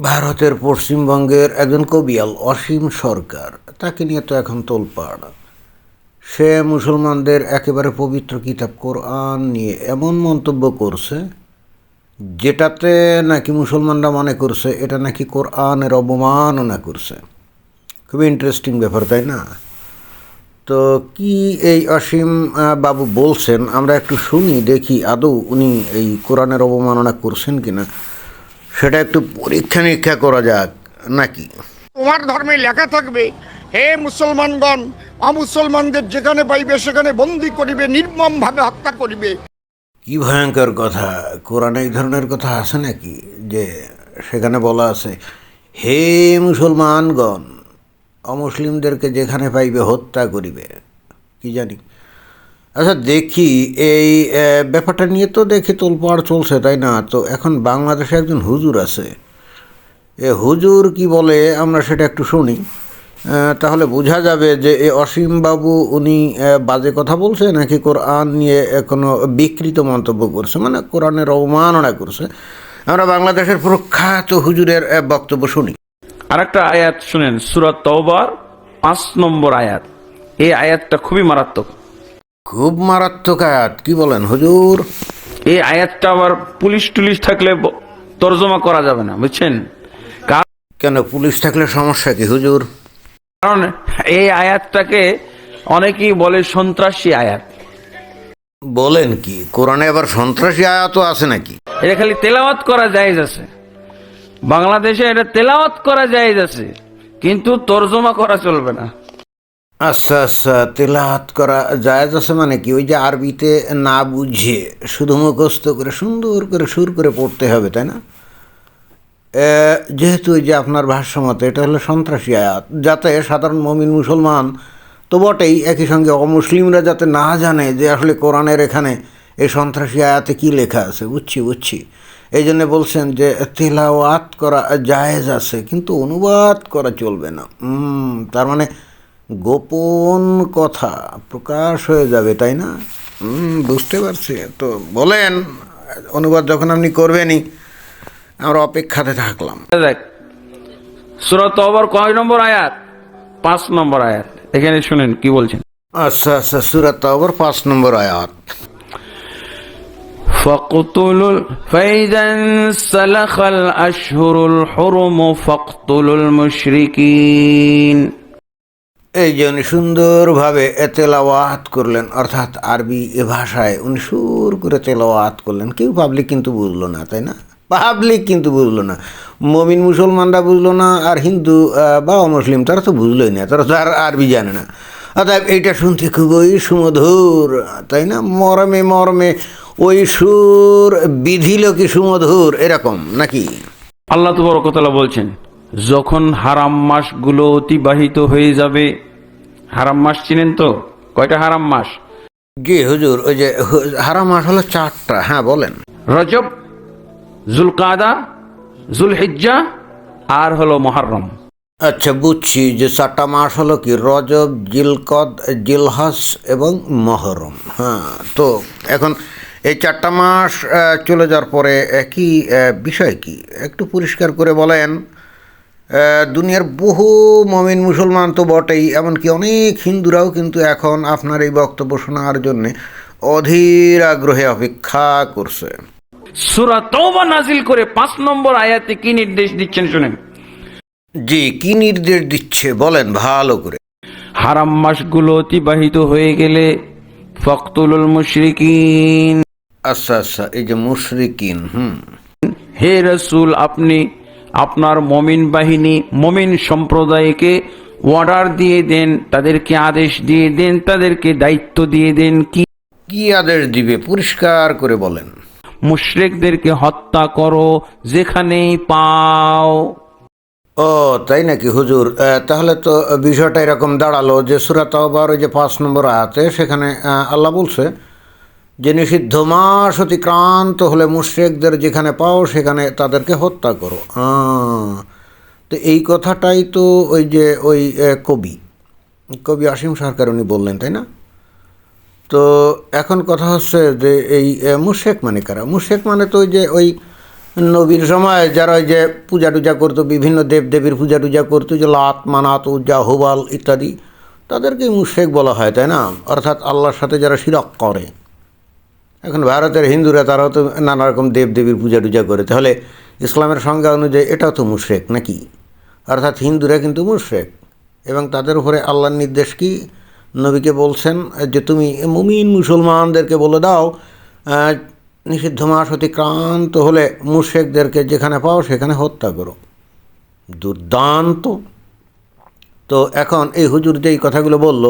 ভারতের পশ্চিমবঙ্গের একজন কবিয়াল অসীম সরকার, তাকে নিয়ে তো এখন তোলপাড়। সে মুসলমানদের একেবারে পবিত্র কিতাব কোরআন নিয়ে এমন মন্তব্য করছে যেটাতে নাকি মুসলমানরা মনে করছে এটা নাকি কোরআনের অবমাননা করছে। খুবই ইন্টারেস্টিং ব্যাপার, তাই না? তো কি এই অসীম বাবু বলছেন আমরা একটু শুনি, দেখি আদৌ উনি এই কোরআনের অবমাননা করছেন কিনা, সেটা একটু পরীক্ষা নিরীক্ষা করা যাক নাকি। তোমার ধর্মে লেখা থাকবে, হে মুসলমানগণ, অমুসলমানদের যেখানে পাইবে সেখানে বন্দি করিবে, নির্মমভাবে হত্যা করিবে। কি ভয়ঙ্কর কথা! কোরআনে এই ধরনের কথা আছে নাকি যে সেখানে বলা আছে হে মুসলমানগণ, অমুসলিমদেরকে যেখানে পাইবে হত্যা করিবে? কি জানি। আচ্ছা দেখি এই ব্যাপারটা নিয়ে তো দেখি তোলপাড় চলছে, তাই না? তো এখন বাংলাদেশে একজন হুজুর আছে, এ হুজুর কি বলে আমরা সেটা একটু শুনি, তাহলে বোঝা যাবে যে এ অসীম বাবু উনি বাজে কথা বলছে নাকি কোরআন নিয়ে কোনো বিকৃত মন্তব্য করছে, মানে কোরআনের অবমাননা করছে। আমরা বাংলাদেশের প্রখ্যাত হুজুরের বক্তব্য শুনি। আরেকটা আয়াত শুনেন, সূরা তাওবার 5 নম্বর আয়াত। এই আয়াতটা খুবই মারাত্মক। খুব মারাত্মক আয়াত, কি বলেন হুজুর? এই আয়াতটা আবার পুলিশ টুলিশ থাকলে তর্জমা করা যাবে না, বুঝছেন? কেন পুলিশ থাকলে সমস্যা কি হুজুর? কারণ এই আয়াতটাকে অনেকেই বলে সন্ত্রাসী আয়াত। বলেন কি, কোরআনে আবার সন্ত্রাসী আয়াতও আছে নাকি? এটা খালি তেলাওয়াত করা জায়েজ আছে, বাংলাদেশে এটা তেলাওয়াত করা জায়েজ আছে, কিন্তু তর্জমা করা চলবে না। আচ্ছা আচ্ছা, তেলাওয়াত করা জায়েজ আছে মানে কি? ওই যে আরবিতে না বুঝিয়ে শুধু মুখস্থ করে সুন্দর করে সুর করে পড়তে হবে, তাই না? যেহেতু ওই যে আপনার ভাষ্যমতে এটা হলো সন্ত্রাসী আয়াত, যাতে সাধারণ মুমিন মুসলমান তো বটেই, একই সঙ্গে অমুসলিমরা যাতে না জানে যে আসলে কোরআনের এখানে এই সন্ত্রাসী আয়াতে কী লেখা আছে। বুঝছি। এই জন্যে বলছেন যে তেলাওয়াত করা জায়েজ আছে, কিন্তু অনুবাদ করা চলবে না। তার মানে গোপন কথা প্রকাশ হয়ে যাবে, তাই না? বুঝতে পারছি। তো বলেন, অনুবাদ যখন আপনি করবেনই আমরা অপেক্ষাতে থাকলাম। দেখ, সূরা তাওবার কয় নম্বর আয়াত? 5 নম্বর আয়াত। এখানে শুনেন কি বলছেন। আচ্ছা সূরা তাওবার 5 নম্বর আয়াত। فإذا انسلخ الأشهر الحرم فاقتلوا المشركين। এই যে উনি সুন্দরভাবে তেলাওয়াত করলেন, অর্থাৎ আরবি এ ভাষায় উনি সুর করে তেলাওয়াত করলেন। কেউ পাবলিক কিন্তু বুঝলো না, তাই না? পাবলিক কিন্তু বুঝলো না, মমিন মুসলমানরা বুঝলো না, আর হিন্দু বা অমুসলিম তারা তো বুঝলোই না, তারা তো আর আরবি জানে না। অর্থাৎ এইটা শুনতে খুবই সুমধুর, তাই না? মর্মে মর্মে ওই সুর বিধিল কি সুমধুর, এরকম নাকি? আল্লাহ তাবারক ওয়া তাআলা বলছেন, যখন হারাম মাসগুলো অতিবাহিত হয়ে যাবে। হারাম মাস চিনেন তো? কয়টা হারাম মাস? জি হুজুর, ওই যে হারাম মাস হলো 4টা। হ্যাঁ বলেন। রজব, জুলকাদা, জুলহিজ্জা, আর হলো মুহররম। আচ্ছা বুঝছি যে 4টা মাস হলো কি রজব, জিলকদ, জিলহজ এবং মহরম। হ্যাঁ, তো এখন এই 4টা মাস চলে যাওয়ার পরে কি বিষয় কি একটু পরিষ্কার করে বলেন। দুনিয়ার বহু মমিন মুসলমান তো বটেই, এমনকি অনেক হিন্দুরাও কিন্তু এখন আপনার এই বক্তব্য শোনার জন্যে অধীর আগ্রহে অপেক্ষা করছে। সূরা তাওবা নাজিল করে 5 নম্বর আয়াতে কি নির্দেশ দিচ্ছেন শুনেন। জি, কি নির্দেশ দিচ্ছে বলেন ভালো করে। হারাম মাসগুলো অতিবাহিত হয়ে গেলে ফাকতুলুল মুশরিকিন। আচ্ছা, এই যে মুশরিকিন, হে রাসূল, আপনি আপনার মমিন বাহিনী, মমিন সম্প্রদায়কে অর্ডার দিয়ে দেন, তাদেরকে আদেশ দিয়ে দেন, তাদেরকে দায়িত্ব দিয়ে দেন। কি আদেশ দিবে পরিষ্কার করে বলেন। মুশরিকদেরকে হত্যা করো যেখানেই পাও। ও তাই নাকি হুজুর? তাহলে তো বিষয়টা এরকম দাঁড়ালো যে সূরা তাওবার ওই যে 5 নম্বর আয়াতে সেখানে আল্লাহ বলছে যে নিষিদ্ধ মাস অতিক্রান্ত হলে মুশরিকদের যেখানে পাও সেখানে তাদেরকে হত্যা করো। তো এই কথাটাই তো ওই যে ওই কবি অসীম সরকার উনি বললেন, তাই না? তো এখন কথা হচ্ছে যে এই মুশরিক মানে কারা? মুশরিক মানে তো ওই যে ওই নবীর সময় যারা ওই যে পূজা টুজা করতো, বিভিন্ন দেবদেবীর পূজা টুজা করতো, যে লাত মানাত উজ্জা হুবাল ইত্যাদি, তাদেরকে মুশরিক বলা হয়, তাই না? অর্থাৎ আল্লাহর সাথে যারা শিরক করে। এখন ভারতের হিন্দুরা তারাও তো নানা রকম দেবদেবীর পূজা টুজা করে, তাহলে ইসলামের সংজ্ঞা অনুযায়ী এটাও তো মুশরিক নাকি? অর্থাৎ হিন্দুরা কিন্তু মুশরিক, এবং তাদের উপরে আল্লাহর নির্দেশ কি? নবীকে বলছেন যে তুমি মুমিন মুসলমানদেরকে বলে দাও নিষিদ্ধ মাস অতিক্রান্ত হলে মুশরিকদেরকে যেখানে পাও সেখানে হত্যা করো। দুর্দান্ত। তো এখন এই হুজুর যে এই কথাগুলো বলল,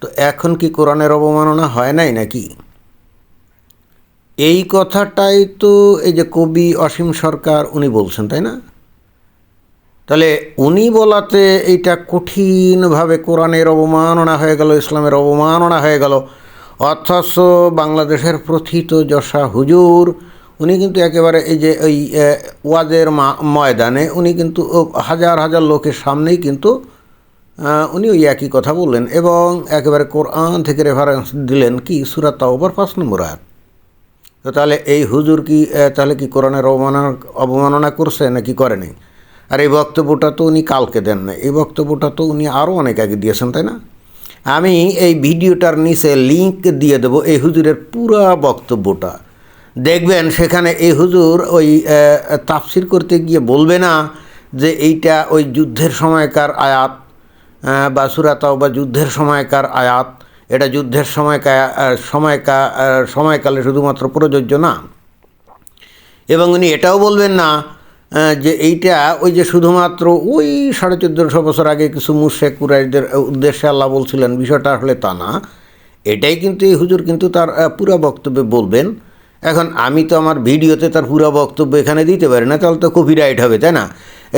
তো এখন কি কোরআনের অবমাননা হয় নাই নাকি? এই কথাটাই তো এই যে কবি অসীম সরকার উনি বলছেন, তাই না? তাহলে উনি বলাতে এইটা কঠিনভাবে কোরআনের অবমাননা হয়ে গেল, ইসলামের অবমাননা হয়ে গেল। অথচ বাংলাদেশের প্রথিত যশা হুজুর উনি কিন্তু একেবারে এই যে ওই ওয়াজের ময়দানে উনি কিন্তু হাজার হাজার লোকের সামনেই কিন্তু উনি ওই একই কথা বললেন, এবং একেবারে কোরআন থেকে রেফারেন্স দিলেন কি সূরা তাওবার 5 নম্বর আয়াত। তো তাহলে এই হুজুর কি তাহলে কি কোরআনের অবমাননা করছে নাকি করে নাই? আর এই বক্তব্যটা তো উনি কালকে দেন না, এই বক্তব্যটা তো উনি আরও অনেক আগে দিয়েছেন, তাই না? আমি এই ভিডিওটার নিচে লিংক দিয়ে দেবো এই হুজুরের পুরো বক্তব্যটা, দেখবেন সেখানে এই হুজুর ওই তাফসির করতে গিয়ে বলবে না যে এইটা ওই যুদ্ধের সময়কার আয়াত বা সূরা তাওবা যুদ্ধের সময়কার আয়াত, এটা যুদ্ধের সময়কালে শুধুমাত্র প্রযোজ্য না। এবং উনি এটাও বলবেন না যে এইটা ওই যে শুধুমাত্র ওই 1450 বছর আগে কিছু মুশরিক কুরাইশদের উদ্দেশ্যে আল্লাহ বলছিলেন, বিষয়টা আসলে তা না। এটাই কিন্তু এই হুজুর কিন্তু তার পুরো বক্তব্যে বলবেন। এখন আমি তো আমার ভিডিওতে তার পুরো বক্তব্য এখানে দিতে পারি না, তাহলে তো কপিরাইট হবে, তাই না?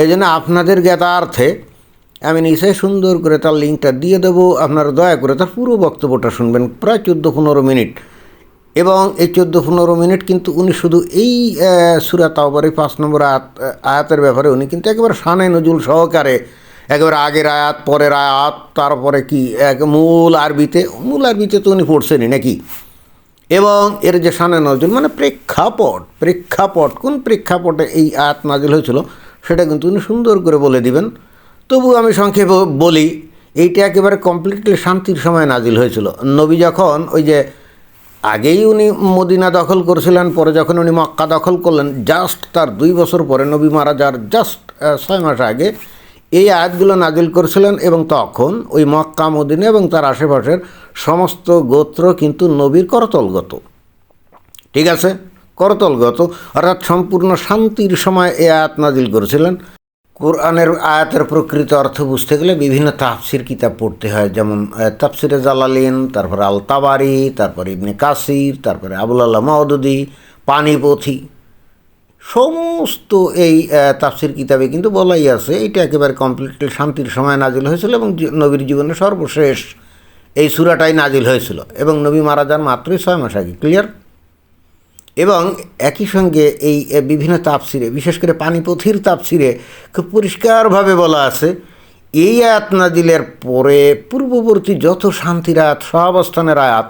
এই জন্য আপনাদের জ্ঞাতার্থে আমি নিচে সুন্দর করে তার লিঙ্কটা দিয়ে দেবো, আপনারা দয়া করে তার পুরো বক্তব্যটা শুনবেন, প্রায় 14-15 মিনিট। এবং এই 14-15 মিনিট কিন্তু উনি শুধু এই সূরা তাওবারের 5 নম্বর আয়াতের ব্যাপারে উনি কিন্তু একেবারে শানে নজুল সহকারে একেবারে আগের আয়াত পরের আয়াত, তারপরে কি মূল আরবিতে তো উনি পড়ছেনই নাকি। এবং এর যে শানে নজুল মানে প্রেক্ষাপট কোন প্রেক্ষাপটে এই আয়াত নাজিল হয়েছিল সেটা কিন্তু উনি সুন্দর করে বলে দিবেন। তবু আমি সংক্ষেপে বলি, এইটা একেবারে কমপ্লিটলি শান্তির সময় নাজিল হয়েছিল। নবী যখন ওই যে আগেই উনি মদিনা দখল করেছিলেন, পরে যখন উনি মক্কা দখল করলেন, জাস্ট তার 2 বছর পরে নবী মারা যাওয়ার জাস্ট 6 মাস আগে এই আয়াতগুলো নাজিল করেছিলেন। এবং তখন ওই মক্কা মদিনা এবং তার আশেপাশের সমস্ত গোত্র কিন্তু নবীর করতলগত, ঠিক আছে, করতলগত, অর্থাৎ সম্পূর্ণ শান্তির সময় এই আয়াত নাজিল করেছিলেন। কোরআনের আয়াতের প্রকৃত অর্থ বুঝতে গেলে বিভিন্ন তাফসির কিতাব পড়তে হয়, যেমন তাফসিরে জালালিন, তারপরে আল তাবারি, তারপরে ইবনে কাসির, তারপরে আবুল আল্লাহ মাওদুদি, পানিপথি, সমস্ত এই তাফসির কিতাবে কিন্তু বলাই আছে এটা একেবারে কমপ্লিটলি শান্তির সময় নাজিল হয়েছিল এবং নবীর জীবনে সর্বশেষ এই সূরাটাই নাজিল হয়েছিল, এবং নবী মারা যান মাত্রই 6 মাস আগে। ক্লিয়ার? এবং একই সঙ্গে এই বিভিন্ন তাফসিরে, বিশেষ করে পানিপথির তাফসিরে খুব পরিষ্কারভাবে বলা আছে এই আয়াত নাজিলের পরে পূর্ববর্তী যত শান্তির আয়াত, সহাবস্থানের আয়াত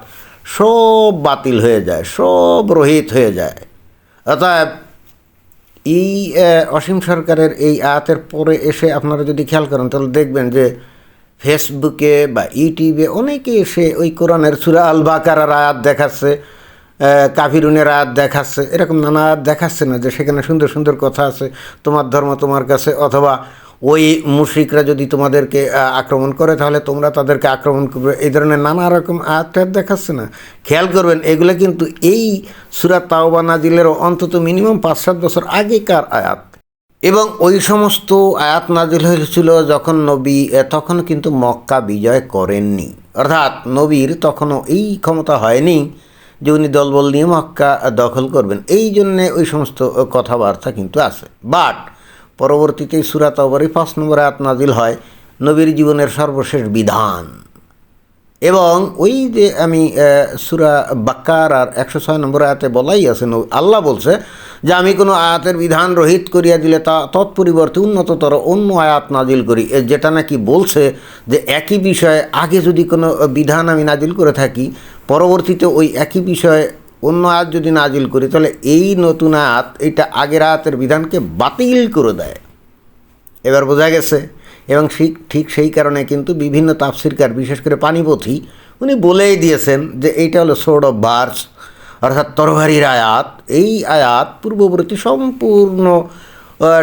সব বাতিল হয়ে যায়, সব রহিত হয়ে যায়। অতএব এই অসীম সরকারের এই আয়াতের পরে এসে আপনারা যদি খেয়াল করেন তাহলে দেখবেন যে ফেসবুকে বা ইউটিউবে অনেকে এসে ওই কোরআনের সূরা আল বাকারার আয়াত দেখাচ্ছে, কাফিরুনের আয়াত দেখাচ্ছে, এরকম নানা আয়াত দেখাচ্ছে না যে সেখানে সুন্দর সুন্দর কথা আছে, তোমার ধর্ম তোমার কাছে, অথবা ওই মুশরিকরা যদি তোমাদেরকে আক্রমণ করে তাহলে তোমরা তাদেরকে আক্রমণ করবে, এই ধরনের নানা রকম আয়াত দেখাচ্ছে না। খেয়াল করবেন এগুলো কিন্তু এই সূরা তাওবা নাজিলেরও অন্তত মিনিমাম 5-7 বছর আগেকার আয়াত। এবং ওই সমস্ত আয়াত নাজিল হয়েছিল যখন নবী তখন কিন্তু মক্কা বিজয় করেননি, অর্থাৎ নবীর তখনও এই ক্ষমতা হয়নি যে উনি দলবল নিয়ে মক্কা দখল করবেন, এই জন্যে ওই সমস্ত কথাবার্তা কিন্তু আছে। বাট পরবর্তীতে সূরা তাওবারই 5 নম্বর আয়াত নাজিল হয়, নবীর জীবনের সর্বশেষ বিধান। এবং ওই যে আমি সূরা বাকারার 106 নম্বর আয়াতে বলাই আছে, আল্লাহ বলছে যে আমি কোনো আয়াতের বিধান রহিত করিয়া দিলে তা তৎপরিবর্তে উন্নততর অন্য আয়াত নাজিল করি, যেটা নাকি বলছে যে একই বিষয়ে আগে যদি কোনো বিধান আমি নাজিল করে থাকি, পরবর্তীতে ওই একই বিষয়ে অন্য আয়াত যদি নাজিল করি তাহলে এই নতুন আয়াত এটা আগের আয়াতের বিধানকে বাতিল করে দেয়। এবার বোঝা গেছে। এবং ঠিক সেই কারণে কিন্তু বিভিন্ন তাফসিরকার, বিশেষ করে পানিপথী, উনি বলেই দিয়েছেন যে এইটা হলো সোর্ড অফ ভার্স, অর্থাৎ তরবারির আয়াত। এই আয়াত পূর্ববর্তী সম্পূর্ণ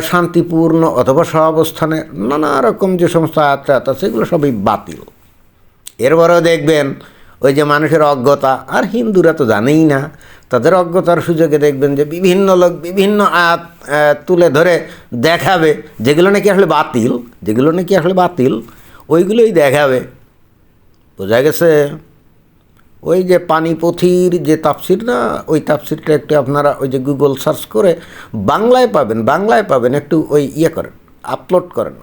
শান্তিপূর্ণ অথবা সহাবস্থানে নানা রকম যে সমস্ত আয়াত আছে সেগুলো সবই বাতিল। এরপরেও দেখবেন ওই যে মানুষের অজ্ঞতা, আর হিন্দুরা তো জানেই না, তাদের অজ্ঞতার সুযোগে দেখবেন যে বিভিন্ন লোক বিভিন্ন আয়াত তুলে ধরে দেখাবে যেগুলো নাকি আসলে বাতিল, ওইগুলোই দেখাবে। বোঝা গেছে? ওই যে পানিপথির যে তাফসির না, ওই তাফসিরটা একটু আপনারা ওই যে গুগল সার্চ করে বাংলায় পাবেন, একটু ওই করেন,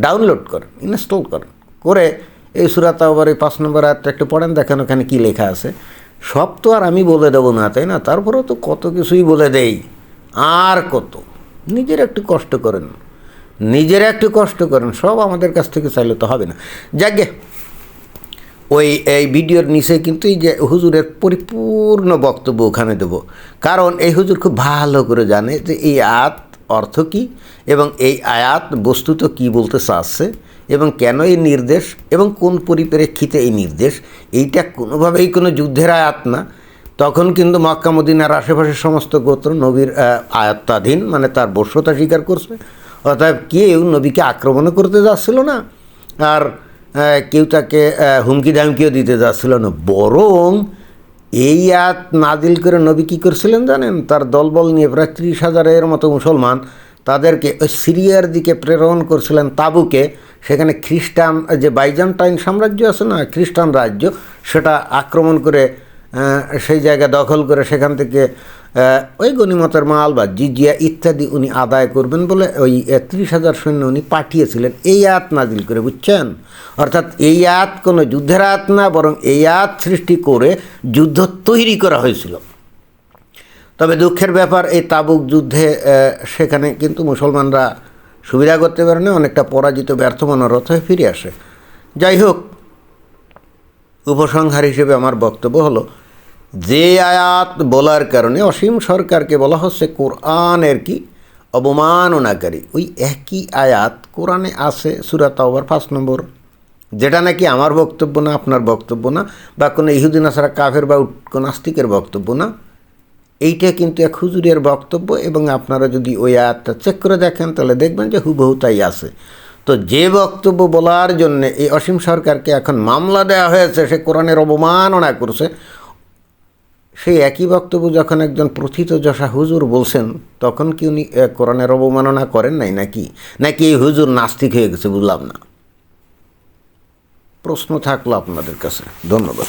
ডাউনলোড করেন, ইনস্টল করেন, করে এই সূরা তাওবার এই 5 নম্বর আয়াতটা একটু পড়েন, দেখেন ওখানে কী লেখা আছে। সব তো আর আমি বলে দেবো না, তাই না? তারপরেও তো কত কিছুই বলে দেই, আর কত। নিজের একটু কষ্ট করেন, সব আমাদের কাছ থেকে চাইলে তো হবে না। যাকে এই ভিডিওর নিচে কিন্তু এই যে হুজুরের পরিপূর্ণ বক্তব্য ওখানে দেবো, কারণ এই হুজুর খুব ভালো করে জানে যে এই আয়াত অর্থ কী এবং এই আয়াত বস্তুত কী বলতে চাচ্ছে এবং কেন এই নির্দেশ এবং কোন পরিপ্রেক্ষিতে এই নির্দেশ। এইটা কোনোভাবেই কোনো যুদ্ধের আয়াত না। তখন কিন্তু মক্কা মদিনার আশেপাশের সমস্ত গোত্র নবীর আয়াত্তাধীন, মানে তার বশ্যতা স্বীকার করছে, অর্থাৎ কেউ নবীকে আক্রমণ করতে যাচ্ছিল না, আর কেউ তাকে হুমকি ধামকিও দিতে যাচ্ছিল না। বরং এই আয়াত নাজিল করে নবী কী করছিলেন জানেন? তার দলবল নিয়ে প্রায় 30,000-এর মতো মুসলমান তাদেরকে ওই সিরিয়ার দিকে প্রেরণ করছিলেন, তাবুকে। সেখানে খ্রিস্টান যে বাইজান্টাইন সাম্রাজ্য আছে না, খ্রিস্টান রাজ্য, সেটা আক্রমণ করে সেই জায়গা দখল করে সেখান থেকে ওই গনিমতের মাল বা জিজিয়া ইত্যাদি উনি আদায় করবেন বলে ওই 30,000 সৈন্য উনি পাঠিয়েছিলেন এই আয়াত নাজিল করে, বুঝছেন? অর্থাৎ এই আয়াত কোনো যুদ্ধের আয়াত না, বরং এই আয়াত সৃষ্টি করে যুদ্ধ তৈরি করা হয়েছিল। তবে দুঃখের ব্যাপার, এই তাবুক যুদ্ধে সেখানে কিন্তু মুসলমানরা সুবিধা করতে পারে না, অনেকটা পরাজিত ব্যর্থ মনোরথ হয়ে ফিরে আসে। যাই হোক, উপসংহার হিসেবে আমার বক্তব্য হলো, যে আয়াত বলার কারণে অসীম সরকারকে বলা হচ্ছে কোরআনের কি অবমাননাকারী, ওই একই আয়াত কোরআনে আছে সূরা তাওবার 5 নম্বর, যেটা নাকি আমার বক্তব্য না, আপনার বক্তব্য না, বা কোনো ইহুদি নাসারা কাফের বা কোনো নাস্তিকের বক্তব্য না। এইটা কিন্তু এক হুজুরের বক্তব্য, এবং আপনারা যদি ওই আয়াতটা চেক করে দেখেন তাহলে দেখবেন যে হুবহু তাই আছে। তো যে বক্তব্য বলার জন্যে এই অসীম সরকারকে এখন মামলা দেওয়া হয়েছে, সে কোরআনের অবমাননা করছে, সেই একই বক্তব্য যখন একজন প্রথিতযশা হুজুর বলছেন, তখন কি উনি কোরআনের অবমাননা করেন নাই নাকি এই হুজুর নাস্তিক হয়ে গেছে? বুঝলাম না। প্রশ্ন থাকলো আপনাদের কাছে। ধন্যবাদ।